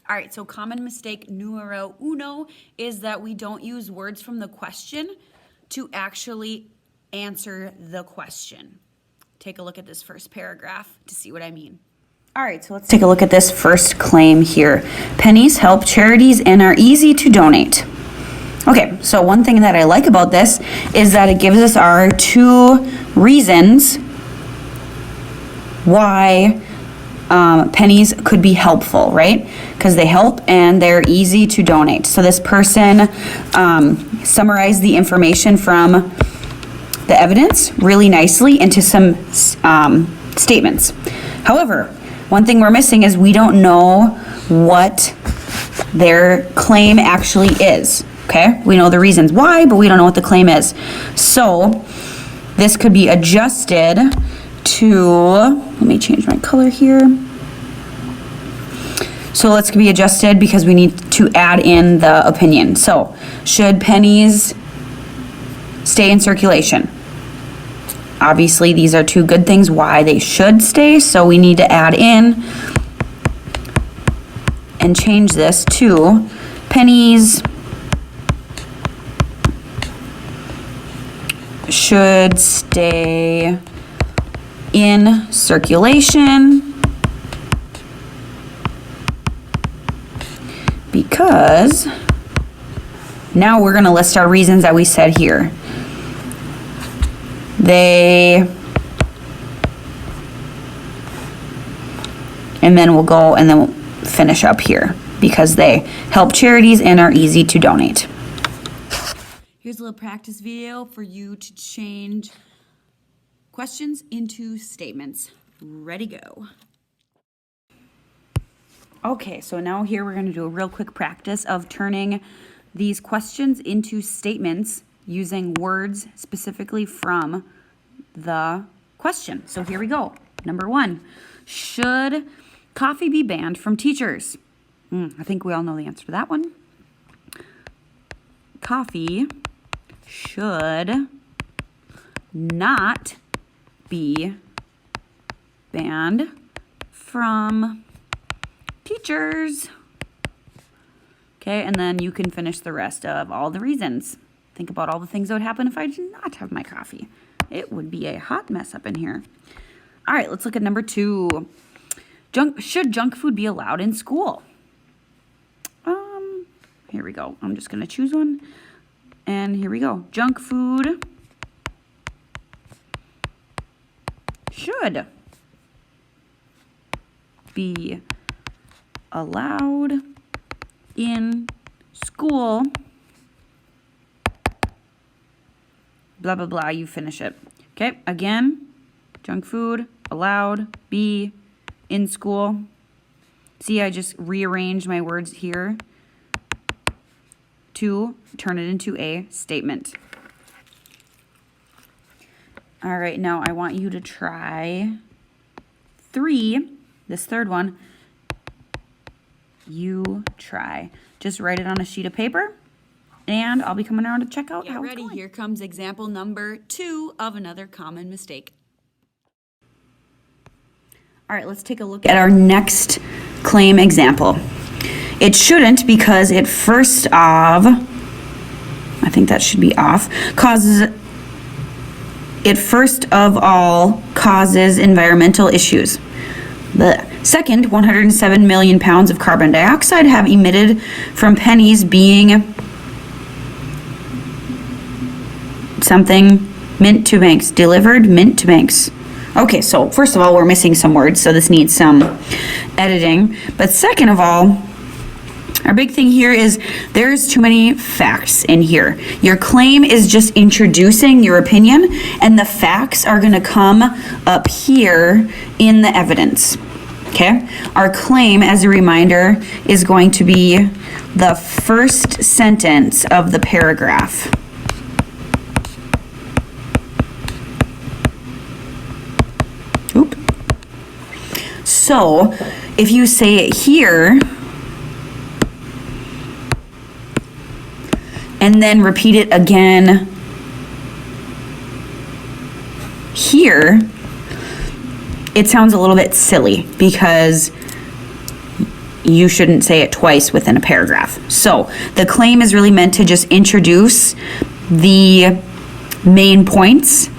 All right, so common mistake numero uno is that we don't use words from the question to actually answer the question. Take a look at this first paragraph to see what I mean. All right, so let's take a look at this first claim here. Pennies help charities and are easy to donate. Okay, so one thing that I like about this is that it gives us our two reasons why pennies could be helpful, right? Because they help and they're easy to donate. So this person summarized the information from the evidence really nicely into some statements. However, one thing we're missing is we don't know what their claim actually is, okay? We know the reasons why, but we don't know what the claim is. So this could be adjusted to, let me change my color here. So let's be adjusted because we need to add in the opinion. So should pennies stay in circulation? Obviously, these are two good things why they should stay, so we need to add in and change this to pennies should stay in circulation because now we're going to list our reasons that we said here. And then we'll go and then we'll finish up here because they help charities and are easy to donate. Here's a little practice video for you to change questions into statements. Ready, go. Okay, so now here we're going to do a real quick practice of turning these questions into statements using words specifically from the question. So here we go. Number one, should coffee be banned from teachers? I think we all know the answer to that one. Coffee should not be banned from teachers. Okay, and then you can finish the rest of all the reasons. Think about all the things that would happen if I did not have my coffee. It would be a hot mess up in here. All right, let's look at number two. Should junk food be allowed in school? Here we go. I'm just going to choose one. And here we go. Junk food should be allowed in school. Blah, blah, blah. You finish it. Okay, again, junk food allowed be in school. See, I just rearranged my words here to turn it into a statement. All right, now I want you to try this third one. You try. Just write it on a sheet of paper, and I'll be coming around to check out how it's going. Here comes example number 2 of another common mistake. All right, let's take a look at our next claim example. It shouldn't because it first of, I think that should be off, it first of all causes environmental issues. The second, 107 million pounds of carbon dioxide have emitted from pennies being something mint to banks, delivered mint to banks. Okay, so first of all, we're missing some words, so this needs some editing. But second of all, our big thing here is there's too many facts in here. Your claim is just introducing your opinion, and the facts are going to come up here in the evidence. Okay? Our claim, as a reminder, is going to be the first sentence of the paragraph. Oop. So, if you say it here, and then repeat it again here, it sounds a little bit silly because you shouldn't say it twice within a paragraph. So the claim is really meant to just introduce the main points,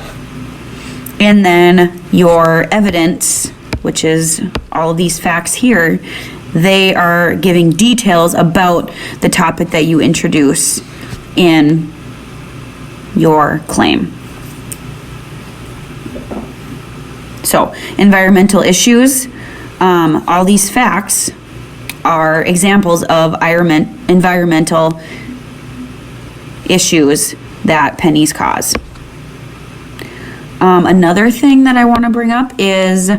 and then your evidence, which is all of these facts here, they are giving details about the topic that you introduce in your claim. So, environmental issues, all these facts are examples of environmental issues that pennies cause. Another thing that I want to bring up is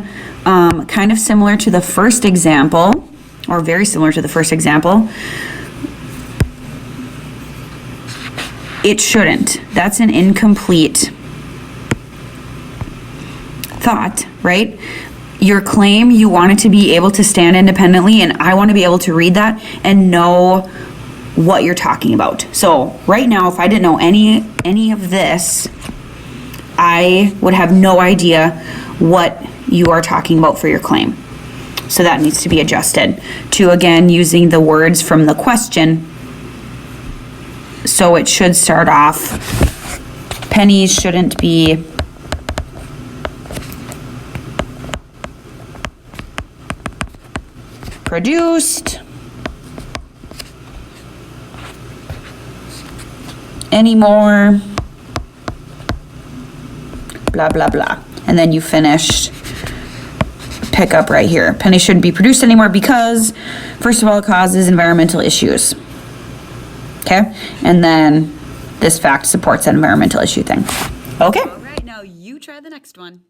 kind of similar to the first example, or very similar to the first example. It shouldn't. That's an incomplete thought, right? Your claim, you want it to be able to stand independently, and I want to be able to read that and know what you're talking about. So right now, if I didn't know any of this, I would have no idea what you are talking about for your claim. So that needs to be adjusted to, again, using the words from the question. So it should start off, pennies shouldn't be produced anymore, blah, blah, blah. And then you finish, pick up right here. Pennies shouldn't be produced anymore because, first of all, it causes environmental issues. Okay? And then this fact supports that environmental issue thing. Okay. All right, now you try the next one.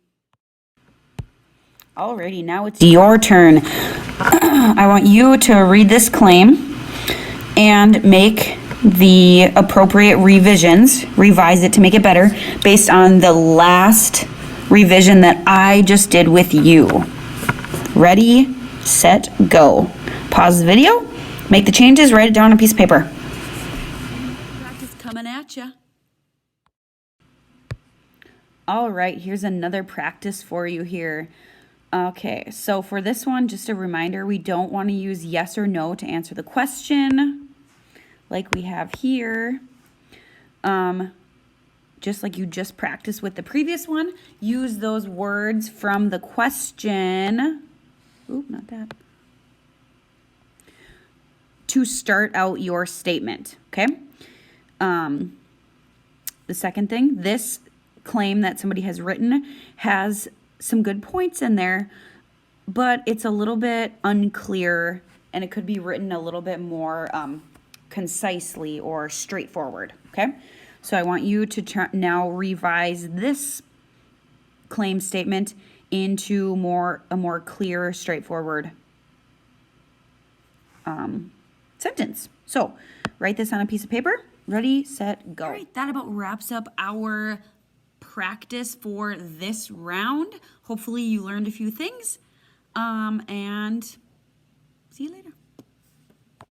Alrighty, now it's your turn. I want you to read this claim and make the appropriate revisions, revise it to make it better based on the last revision that I just did with you. Ready, set, go. Pause the video, make the changes, write it down on a piece of paper. Practice coming at ya. All right, here's another practice for you here. Okay, so for this one, just a reminder, we don't want to use yes or no to answer the question like we have here. Just like you just practiced with the previous one, use those words from the question. Oop, not that. To start out your statement, okay? The second thing, this claim that somebody has written has some good points in there, but it's a little bit unclear, and it could be written a little bit more concisely or straightforward, okay? So I want you to now revise this claim statement into a more clear, straightforward sentence. So write this on a piece of paper. Ready, set, go. All right, that about wraps up our practice for this round. Hopefully you learned a few things, and see you later.